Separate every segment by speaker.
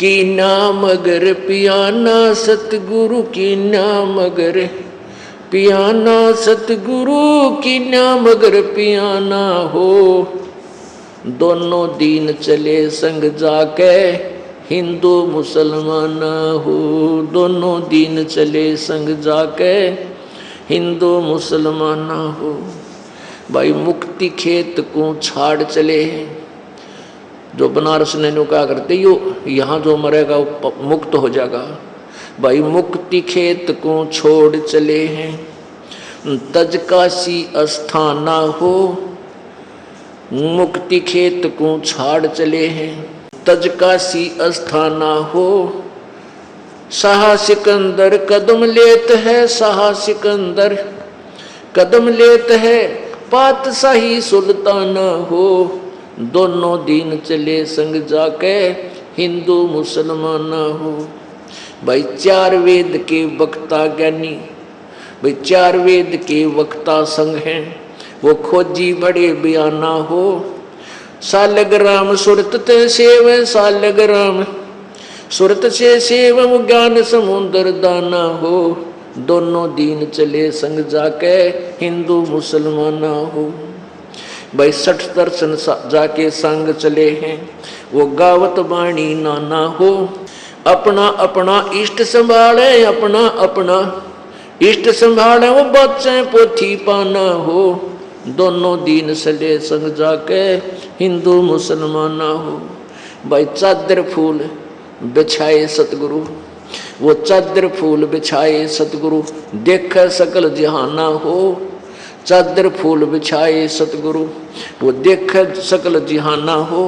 Speaker 1: की नाम अगर पियाना सतगुरु की नाम अगर पियाना सतगुरु की नाम अगर पियाना हो, दोनों दीन चले संग जाके हिंदू मुसलमान हो, दोनों दीन चले संग जाके हिंदू मुसलमान हो। भाई मुक्ति खेत को छाड़ चले हैं, जो बनारस ने कहा करते यो यहाँ जो मरेगा वो मुक्त हो जाएगा। भाई मुक्ति खेत को छोड़ चले हैं, तज काशी अस्थाना हो, मुक्ति खेत को छाड़ चले हैं, तज काशी अस्थाना हो। शाह सिकंदर कदम लेत है, शाह सिकंदर कदम लेत है, पातशाही सुल्ताना हो, दोनों दीन चले संग जाके हिंदू मुसलमान हो। भाई चार वेद के वक्ता ज्ञानी, भाई चार वेद के वक्ता संग हैं, वो खोजी बड़े बयाना हो। सालग्राम सुरत ते सेव, सालग्राम सुरत से सेव, ज्ञान समुद्र दाना हो, दोनों दीन चले संग जाके हिंदू मुसलमान हो। भाई 60 दर्शन जाके संग चले हैं, वो गावत बाणी नाना हो। अपना अपना इष्ट संभाले, अपना अपना इष्ट संभाले, वो बच्चे पोथी पाना हो, दोनों दीन चले संग जाके हिंदू मुसलमान हो। भाई चादर फूल बिछाए सतगुरु, वो चादर फूल बिछाए सतगुरु, देख सकल जहाना हो। चादर फूल बिछाए सतगुरु, वो देख सकल जहाना हो।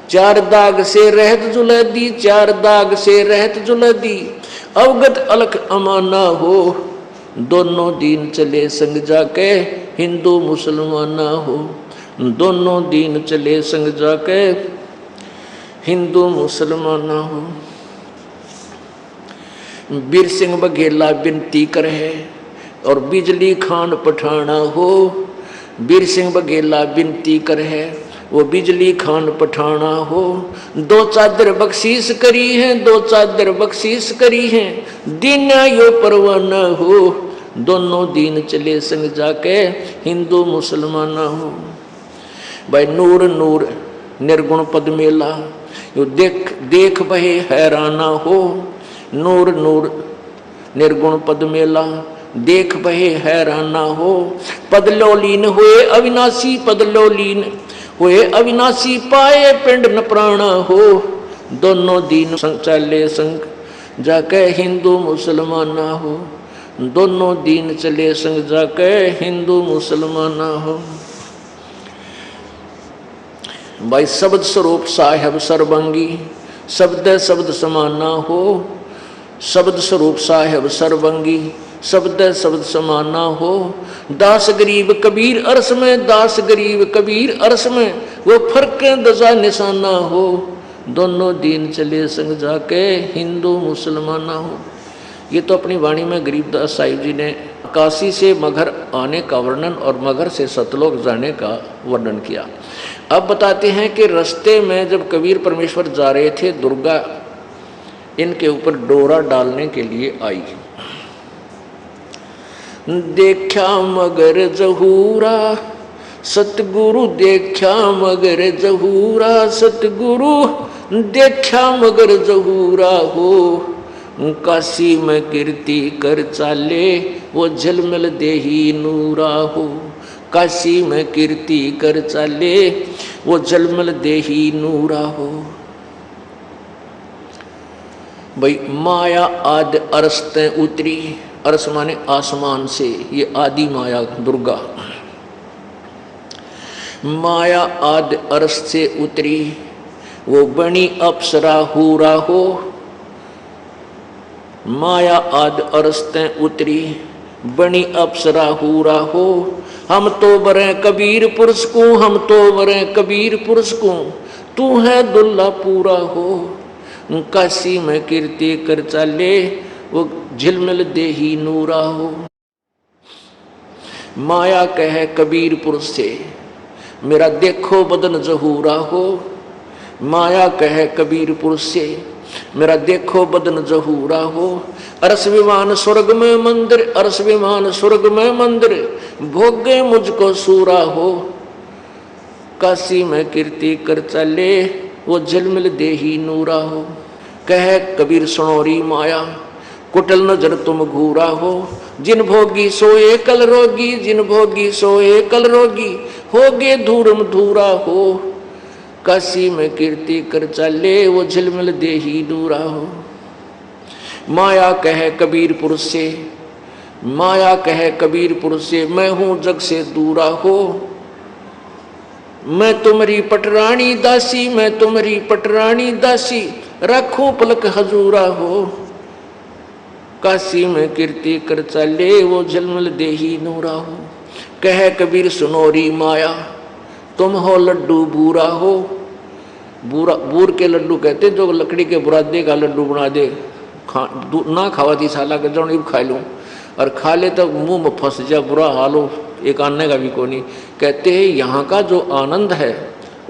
Speaker 1: चार दाग से रहत जुलदी, चार दाग से रहत जुलदी, अवगत अलख अमाना हो, दोनों दीन चले संग जाके हिंदू मुसलमान हो, दोनों दीन चले संग जाके हिंदू मुसलमान हो। बीर सिंह बघेला विनती करे और बिजली खान पठाना हो। बीर सिंह बघेला विनती करे, वो बिजली खान पठाना हो। दो चादर बख्शीश करी है, दो चादर बख्शीश करी है, दीन यो परवाना हो, दोनों दीन चले संग जाके हिंदू मुसलमान हो। भाई नूर नूर निर्गुण पद मेला, यो देख देख बहे हैराना हो। नूर नूर निर्गुण पद मेला, देख बहे हैराना हो। पदलोलीन हुए अविनाशी, पदलोलीन हुए अविनाशी, पाए पिंड न प्राणा हो, दोनों दीन चले संग जाके हिंदू मुसलमान हो, दोनों दीन चले संग जाके हिंदू मुसलमान हो। भाई शब्द स्वरूप साहेब सर्वंगी, शब्द शब्द समाना हो। शब्द स्वरूप साहेब सर्वंगी, शब्द शब्द समाना हो। दास गरीब कबीर अरस में, दास गरीब कबीर अरस में, वो फर्क दजा निशाना हो, दोनों दीन चले संग जाके हिंदू मुसलमान हो। ये तो अपनी वाणी में गरीबदास साहिब जी ने काशी से मगहर आने का वर्णन और मगहर से सतलोक जाने का वर्णन किया। अब बताते हैं कि रास्ते में जब कबीर परमेश्वर जा रहे थे, दुर्गा इनके ऊपर डोरा डालने के लिए आई। देखा मगर जहूरा सतगुरु, देखा मगर जहूरा सतगुरु, देखा मगर जहूरा हो। काशी में कीर्ति कर चाले, वो झलमल देही नूरा हो। काशी में कीर्ति कर चाले, वो झलमल देही नूरा हो। भाई माया आदि अरस्ते उतरी, अरस माने आसमान से, ये आदि माया दुर्गा। माया आदि अरस से उतरी, वो बनी अप्सरा हूरा हो। माया आदि अरस्ते उतरी, बनी अप्सरा हूरा हो। हम तो बरे कबीर पुरुष को, हम तो बरे कबीर पुरुष को, तू है दुल्ला पूरा हो। काशी में कीर्ति कर चाले, वो झिलमिल देही नूरा हो। माया कहे कबीर पुरुष से, मेरा देखो बदन जहूरा हो। माया कहे कबीर पुरुष से, मेरा देखो बदन जहूरा हो। अरस विमान स्वर्ग में मंदिर, अरस विमान स्वर्ग में मंदिर, भोगे मुझको सूरा हो। काशी में कीर्ति कर चले, वो झिलमिल देही नूरा हो। कह कबीर सुनोरी माया, कुटिल नजर तुम घूरा हो। जिन भोगी सोए कल रोगी, जिन भोगी सोए कल रोगी, होगे धूरम धूरा हो। काशी में कीर्ति कर चले, वो झिलमिल देही नूरा हो। माया कहे कबीरपुर से, माया कहे कबीरपुर से, मैं हूं जग से दूरा हो। मैं तुम्हारी पटरानी दासी, मैं तुम्हारी पटरानी दासी, रखूं पलक हजूरा हो। काशी में कीर्ति कर चले, वो झिलमिल देही नूरा हो। कह कबीर सुनोरी माया, तुम हो लड्डू बूरा हो। बूरा, बूर के लड्डू कहते जो लकड़ी के बुरादे का लड्डू बना दे, ना खावा थी साला के जो खा लूँ, और खा ले तो मुंह में फंस जा, बुरा हाल हो, एक आने का भी को नहीं। कहते हैं यहाँ का जो आनंद है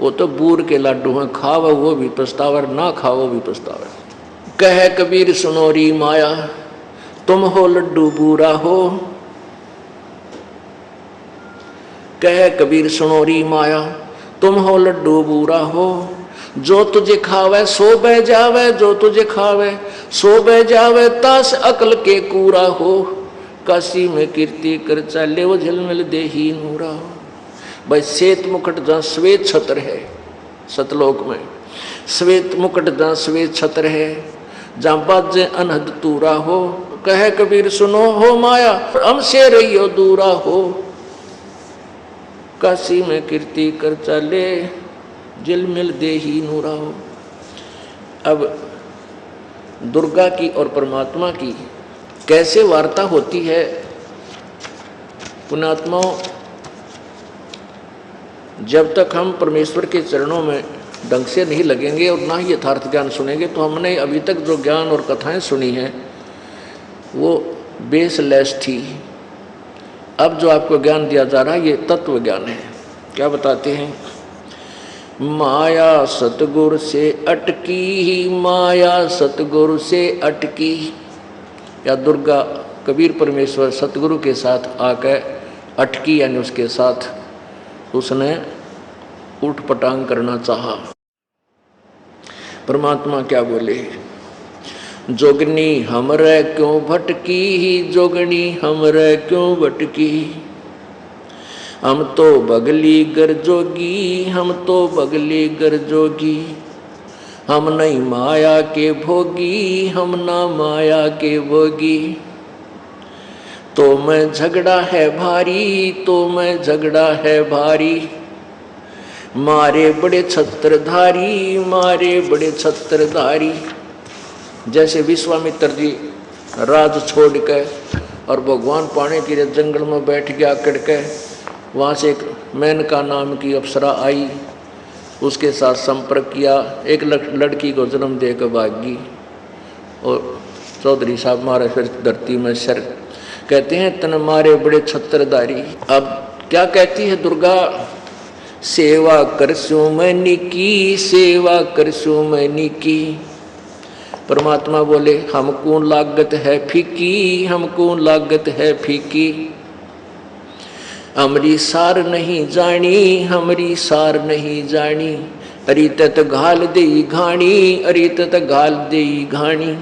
Speaker 1: वो तो बूर के लड्डू हैं, खाओ वो भी पछतावा, ना खाओ भी पछतावा। कह कबीर सुनोरी माया, तुम हो लड्डू बूरा हो। कह कबीर सुनोरी माया, तुम हो लड्डू बूरा हो। जो तुझे खावे सो बह जावे, जो तुझे खावे सो बह जावे, तास अकल के कूरा हो। काशी में कीर्ति कर चले, वो झिलमिल देही नूरा हो। भाई श्वेत मुकुट जहाँ श्वेत छत्र है, सतलोक में श्वेत मुकुट जहाँ श्वेत छत्र है, जहाँ बाजे अनहद तूरा हो। कह कबीर सुनो हो माया, हमसे रहियो दूरा हो। काशी में कीर्ति कर चले, झिलमिल देही नूरा हो। अब दुर्गा की और परमात्मा की कैसे वार्ता होती है पुण्यात्माओं, जब तक हम परमेश्वर के चरणों में ढंग से नहीं लगेंगे और ना ही यथार्थ ज्ञान सुनेंगे, तो हमने अभी तक जो ज्ञान और कथाएं सुनी हैं वो बेसलेस थी। अब जो आपको ज्ञान दिया जा रहा है ये तत्व ज्ञान है। क्या बताते हैं? माया सतगुरु से अटकी ही, माया सतगुरु से अटकी। या दुर्गा कबीर परमेश्वर सतगुरु के साथ आकर अटकी, यानी उसके साथ उसने उठ पटांग करना चाहा। परमात्मा क्या बोले? जोगनी हमरे क्यों भटकी ही, जोगनी हमरे क्यों भटकी। हम तो बगली गर जोगी, हम तो बगली गर जोगी। हम नहीं माया के भोगी, हम ना माया के भोगी। तो मैं झगड़ा है भारी, तो मैं झगड़ा है भारी। मारे बड़े छत्रधारी, मारे बड़े छत्रधारी। जैसे विश्वामित्र जी राज छोड़ के और भगवान पाने के लिए जंगल में बैठ गया अकड़ के, वहाँ से एक मेनका नाम की अप्सरा आई, उसके साथ संपर्क किया, एक लड़की को जन्म देकर भागी और चौधरी साहब मारे फिर धरती में सर। कहते हैं तन मारे बड़े छत्रधारी। अब क्या कहती है दुर्गा? सेवा करसू मैनी की, सेवा करसू मैनी की। परमात्मा बोले हमको लागत है फीकी, हमको लागत है फीकी। हमरी सार नहीं जानी, हमरी सार नहीं जानी। अरे तत घाल दे घाणी, अरे तत घाल दे घाणी।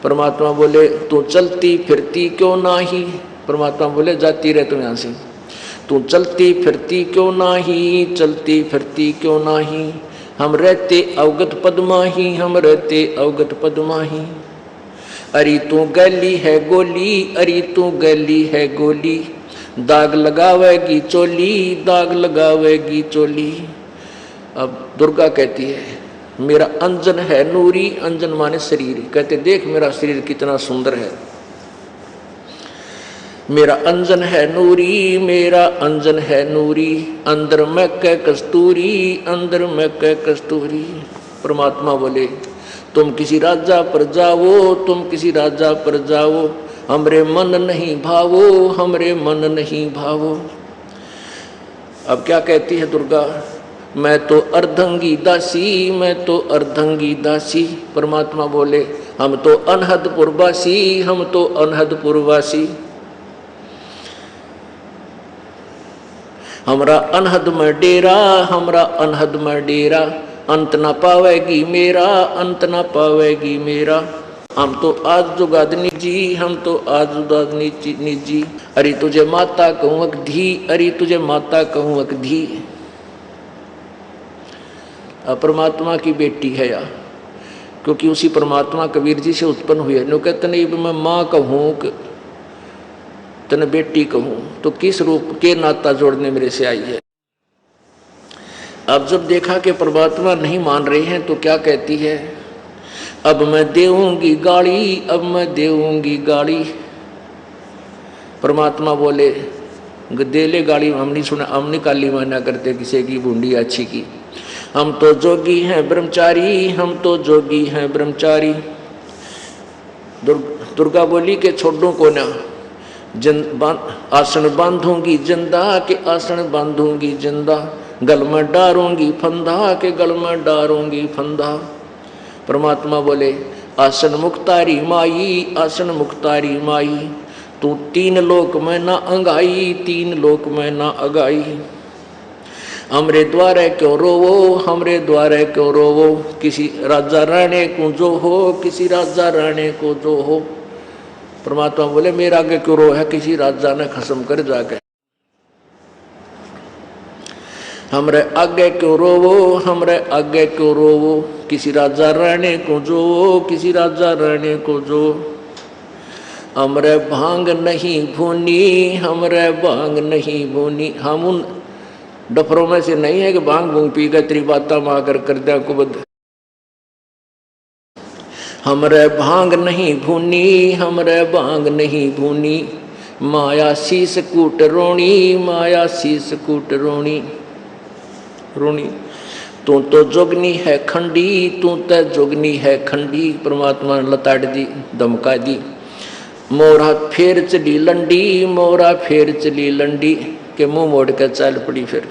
Speaker 1: परमात्मा बोले तू चलती फिरती क्यों नाही। परमात्मा बोले जाती रहे तुम यहाँ से, तू चलती फिरती क्यों नाही, चलती फिरती क्यों नाही। हम रहते अवगत पद्माही, हम रहते अवगत पद्माही। अरे तू गली है गोली, अरे तू गली है गोली। दाग लगावेगी चोली, दाग लगावेगी चोली। अब दुर्गा कहती है मेरा अंजन है नूरी, अंजन माने शरीर। कहते देख मेरा शरीर कितना सुंदर है। मेरा अंजन है नूरी, मेरा अंजन है नूरी। अंदर में कै कस्तूरी, अंदर में कै कस्तूरी। परमात्मा बोले तुम किसी राजा पर जाओ, तुम किसी राजा पर जाओ। हमरे मन नहीं भावो, हमरे मन नहीं भावो। अब क्या कहती है दुर्गा? मैं तो अर्धंगी दासी, मैं तो अर्धंगी दासी। परमात्मा बोले हम तो अनहदपुरवासी, हम तो अनहदपुरवासी। हमरा अनहद में डेरा, हमरा अनहद में डेरा, अंत न पावेगी मेरा, अंत न पावेगी मेरा। हम तो आज जुगादनी जी, हम तो आज जुगादनी जी। अरे तुझे माता कहूँ अकधी, अरे तुझे माता कहूँ अकधी। परमात्मा की बेटी है या, क्योंकि उसी परमात्मा कबीर जी से उत्पन्न हुई है। नो कहते नहीं मैं माँ कहूँ तने बेटी कहूँ, तो किस रूप के नाता जोड़ने मेरे से आई है। अब जब देखा कि परमात्मा नहीं मान रहे हैं तो क्या कहती है, अब मैं देऊंगी गाड़ी, अब मैं देऊंगी गाड़ी। परमात्मा बोले दे ले गाड़ी, हम नहीं सुना, हम नहीं काली माना करते किसी की बूंदी अच्छी की। हम तो जोगी हैं ब्रह्मचारी, हम तो जोगी हैं ब्रह्मचारी। दुर्गा बोली के छोड़ो को ना, आसन बांधूंगी जिंदा के आसन बांधूंगी जिंदा, गल में डारूंगी फंदा के गल में डारूंगी फंदा। परमात्मा बोले आसन मुक्तारी माई, आसन मुक्तारी माई। तू तीन लोक में ना अंगाई, तीन लोक में ना अगाई। हमरे द्वारे क्यों रोवो, हमरे द्वारे क्यों रोवो, किसी राजा राणे को जो हो, किसी राजा राणे को जो हो। परमात्मा बोले मेरा आगे क्यों रो है, किसी राजा ने खसम कर जाके। हमरे आगे क्यों रोवो, हमरे आगे क्यों रोवो, किसी राजा राणे को जो, किसी राजा राणे को जो। हमरे भांग नहीं भूनी, हमरे भांग नहीं भूनी। हम उन डफरों में से नहीं है कि भांग भूंग पी कर तेरी बाता माँ कर दे कुबद। हमरे भांग नहीं भूनी, हमरे भांग नहीं भूनी। माया शीस कूट रोणी, माया शीस कूट रोणी रोणी। तू तो जोगनी है खंडी, तू तो जोगनी है खंडी। परमात्मा ने लताड़ दी, धमका दी। मोरा फेर चली लंडी, मोरा फेर चली लंडी, के मुंह मोड़ कर चल पड़ी। फिर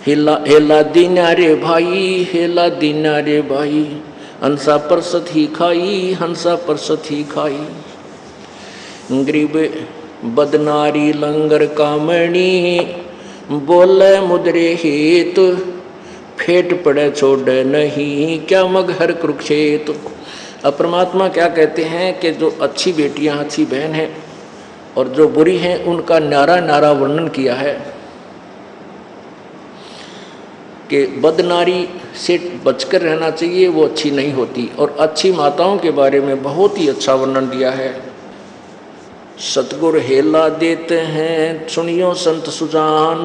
Speaker 1: हिला हेला दीना रे भाई, हेला दीना रे भाई। हंसा परसत ही खाई, हंसा परसत ही खाई। गरीब बदनारी लंगर कामणी, बोले मुद्रे हेत, फेट पड़े छोड़े नहीं, क्या मगहर कुरुक्षेत्र। अब परमात्मा क्या कहते हैं कि जो अच्छी बेटियां, अच्छी बहन हैं और जो बुरी हैं, उनका न्यारा न्यारा वर्णन किया है कि बदनारी से बचकर रहना चाहिए, वो अच्छी नहीं होती। और अच्छी माताओं के बारे में बहुत ही अच्छा वर्णन दिया है। सतगुर हेला देते हैं सुनियो संत सुजान,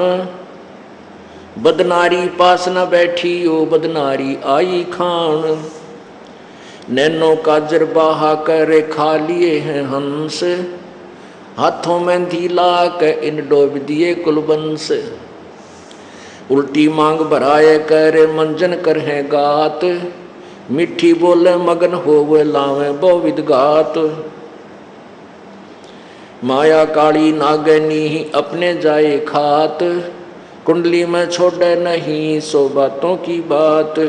Speaker 1: बदनारी पास न बैठी ओ बदनारी आई खान। नैनो काजर बाहा कर खा लिए हैं हंस, हाथों में धीला के इन डोब दिए कुलबंस। उल्टी मांग भराए कर मंजन कर है गात, मिठी बोले मगन होवे लावे बहुविध घात। माया काली नागनी अपने जाए खात, कुंडली में छोड़े नहीं सो बातों की बात।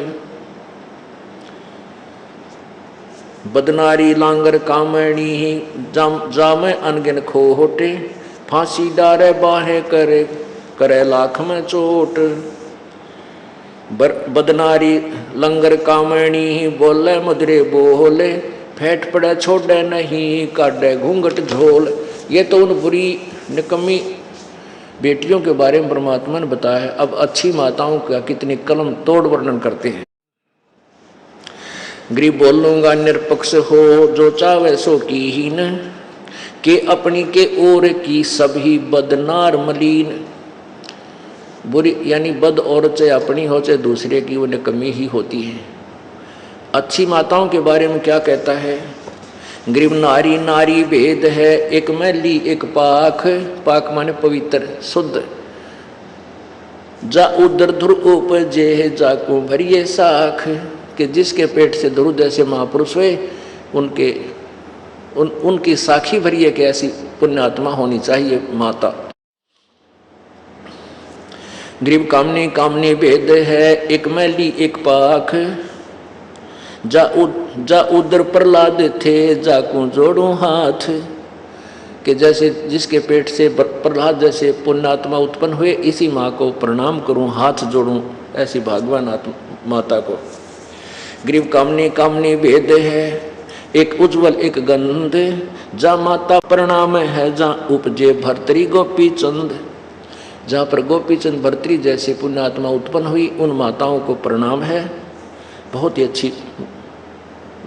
Speaker 1: बदनारी लांगर कामणी जामे अनगिन खोटे, फांसी डारे बाहें करे करे लाख में चोट। बदनारी लंगर कामणी बोले मुद्रे बोले, फेंट पड़े छोड़े नहीं काटे घूंघट झोल। ये तो उन बुरी निकम्मी बेटियों के बारे में परमात्मा ने बताया है। अब अच्छी माताओं का कितनी कलम तोड़ वर्णन करते हैं। गरीब बोलूंगा निरपक्ष हो, जो चावे सो की हीन, के अपनी के ओर की सभी बदनार मलीन। बुरी यानी बद औरत चाहे अपनी हो चाहे दूसरे की, वो निकम्मी ही होती है। अच्छी माताओं के बारे में क्या कहता है, गरीब नारी नारी भेद है, एक मैली एक पाख। पाक माने पवित्र शुद्ध। जा उदर धुर उपजे जाको भरिए साख, कि जिसके पेट से दुरुद ऐसे महापुरुष हुए उनकी साखी भरी है कि ऐसी पुण्यात्मा होनी चाहिए माता। ग्रीव कामनी कामनी भेद है, एक मैली एक पाख। जा उधर प्रहलाद थे, जाकू जोड़ू हाथ। कि जैसे जिसके पेट से प्रहलाद जैसे पुण्यात्मा उत्पन्न हुए, इसी माँ को प्रणाम करूं, हाथ जोड़ूं, ऐसी भागवान माता को। ग्रीव कामनी कामनी भेद है, एक उज्जवल एक गंध। जा माता प्रणाम है, जहाँ उपजे भर्तरी गोपी चंद। जहाँ पर गोपी चंद भर्तरी जैसे पुण्यात्मा उत्पन्न हुई, उन माताओं को प्रणाम है। बहुत ही अच्छी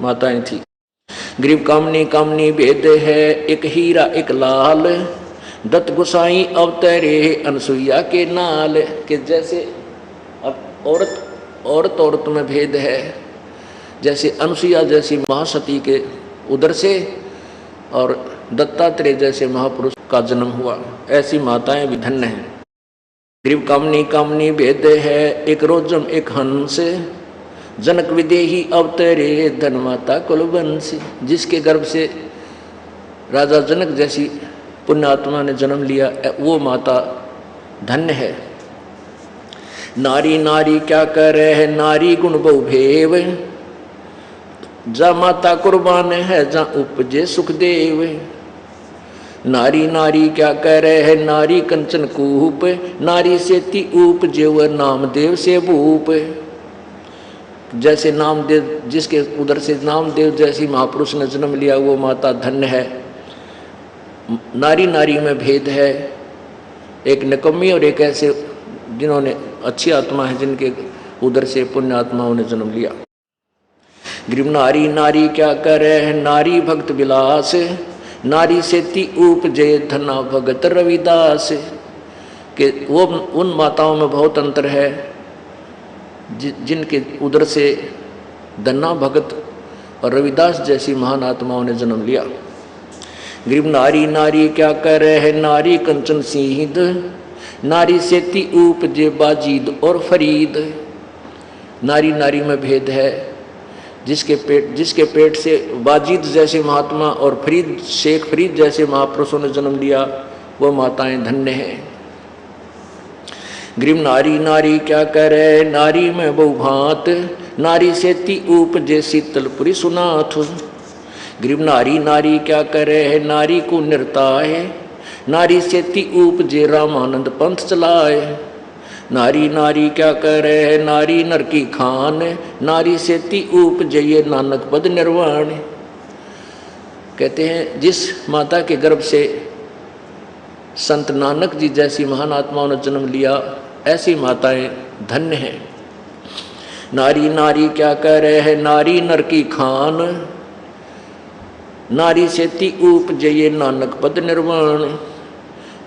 Speaker 1: माताएं थी। ग्रीव कामनी कामनी भेद है, एक हीरा एक लाल। दत्त गोसाई अवतरे अनसुईया के नाल। के जैसे अब औरत में भेद है, जैसे अनसुईया जैसी महासती के उदर से और दत्तात्रेय जैसे महापुरुष का जन्म हुआ, ऐसी माताएं भी धन्य हैं। ग्रीव कामनी कामनी भेद है, एक रोजम एक हंस। जनक विदेही अवतरे धन माता कुलवंशी। जिसके गर्भ से राजा जनक जैसी पुण्यात्मा ने जन्म लिया, वो माता धन्य है। नारी नारी क्या करे है, नारी गुण बहुभेव। जा माता कुर्बान है, जा उपजे सुखदेव। नारी नारी क्या कह रहे है, नारी कंचन कूप। नारी से ती उपजे व नामदेव से भूप। जैसे नामदेव, जिसके उधर से नामदेव जैसी महापुरुष ने जन्म लिया, वो माता धन्य है। नारी नारी में भेद है, एक निकम्मी और एक ऐसे जिन्होंने अच्छी आत्मा है, जिनके उधर से पुण्य आत्माओं ने जन्म लिया। ग्रीव नारी नारी क्या करे है, नारी भक्त विलास। नारी से ती उपजे धना भगत रविदास। के वो उन माताओं में बहुत अंतर है जिनके उदर से धन्ना भगत और रविदास जैसी महान आत्माओं ने जन्म लिया। ग्रीव नारी नारी क्या कह रहे है, नारी कंचन सीध। नारी से ती उपजे बाजीद और फरीद। नारी नारी में भेद है, जिसके पेट से बाजीद जैसे महात्मा और फरीद शेख फरीद जैसे महापुरुषों ने जन्म लिया, वो माताएं धन्य हैं। ग्रीव नारी नारी क्या कह रहे, नारी में बहुभांत। नारी से ती उपजे शीतलपुरी सुनाथ। ग्रीव नारी नारी क्या कह रहे है, नारी को निर्ताय। नारी से ती उपजे रामानंद पंथ चलाए। नारी नारी क्या कह रहे है, नारी नर की खान। नारी से ती उपजे ये नानक पद निर्वाण। कहते हैं जिस माता के गर्भ से संत नानक जी जैसी महान आत्माओं ने जन्म लिया, ऐसी माताएं धन्य हैं। नारी नारी क्या कह रहे हैं, नारी नर की खान। नारी से ती उपजे ये नानक पद निर्वाण।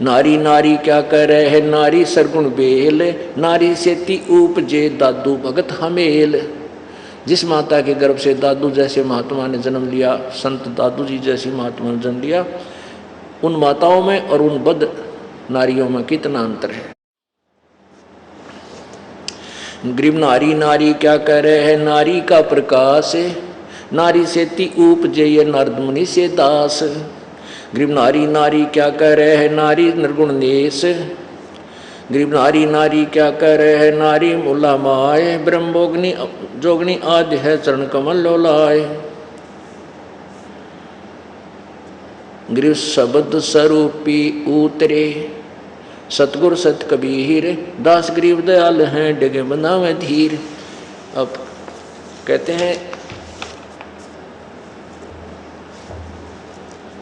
Speaker 1: नारी नारी क्या कह रहे हैं, नारी सरगुण बेल। नारी से ती उपजे दादू भगत हमेल। जिस माता के गर्भ से दादू जैसे महात्मा ने जन्म लिया, संत दादू जी जैसी महात्मा ने जन्म लिया, उन माताओं में और उन बद नारियों में कितना अंतर है। ग्रीव नारी नारी क्या कह रहे हैं, नारी का प्रकाश। नारी से ती उपजे ये नारद मुनि से दास। ग्रीव नारी नारी क्या कह रहे हैं, नारी निर्गुण नेश। ग्रीव नारी नारी क्या कह रहे हैं, नारी मूला माए। ब्रह्मोग्नि जोगनी आदि है चरण कमल लोलाए। ग्रीव शब्द स्वरूपी उतरे। सतगुर सत कबीर। दास गरीब दयाल हैं, डगे बनावे धीर। अब कहते हैं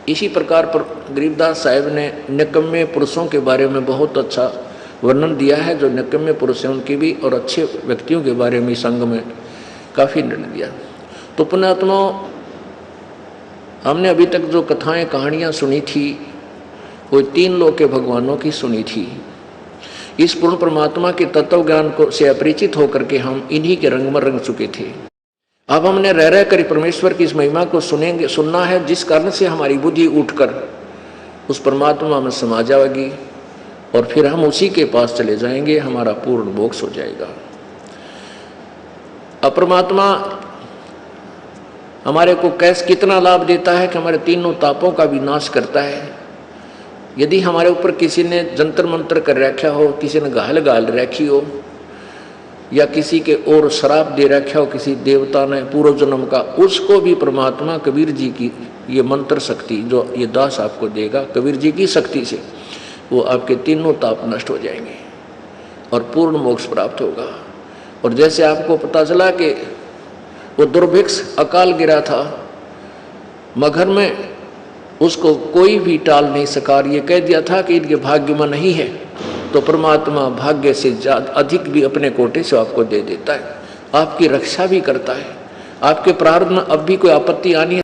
Speaker 1: इसी प्रकार पर गरीबदास साहिब ने निकम्मे पुरुषों के बारे में बहुत अच्छा वर्णन दिया है। जो निकम्मे पुरुष हैं उनकी भी, और अच्छे व्यक्तियों के बारे में संग में काफ़ी निर्णय दिया। तो पुण्यात्माओं, हमने अभी तक जो कथाएं कहानियाँ सुनी थी, वो तीन लोक के भगवानों की सुनी थी। इस पूर्ण परमात्मा के तत्व ज्ञान को से अपरिचित होकर के हम इन्हीं के रंग में रंग चुके थे। अब हमने रह रह कर परमेश्वर की इस महिमा को सुनना है, जिस कारण से हमारी बुद्धि उठकर उस परमात्मा में समा जाएगी और फिर हम उसी के पास चले जाएंगे, हमारा पूर्ण मोक्ष हो जाएगा। अब परमात्मा हमारे को कितना लाभ देता है कि हमारे तीनों तापों का विनाश करता है यदि हमारे ऊपर किसी ने जंतर मंतर कर रखा हो, किसी ने गाल गाल रखी हो, या किसी के और शराब दे रखा हो किसी देवता ने पूर्व जन्म का, उसको भी परमात्मा कबीर जी की ये मंत्र शक्ति जो ये दास आपको देगा, कबीर जी की शक्ति से वो आपके तीनों ताप नष्ट हो जाएंगे और पूर्ण मोक्ष प्राप्त होगा। और जैसे आपको पता चला कि वो दुर्भिक्ष अकाल गिरा था मगहर में, उसको कोई भी टाल नहीं सका, ये कह दिया था कि इनके भाग्य में नहीं है, तो परमात्मा भाग्य से ज्यादा अधिक भी अपने कोटे से आपको दे देता है, आपकी रक्षा भी करता है। आपके प्रारब्ध में अब भी कोई आपत्ति आनी है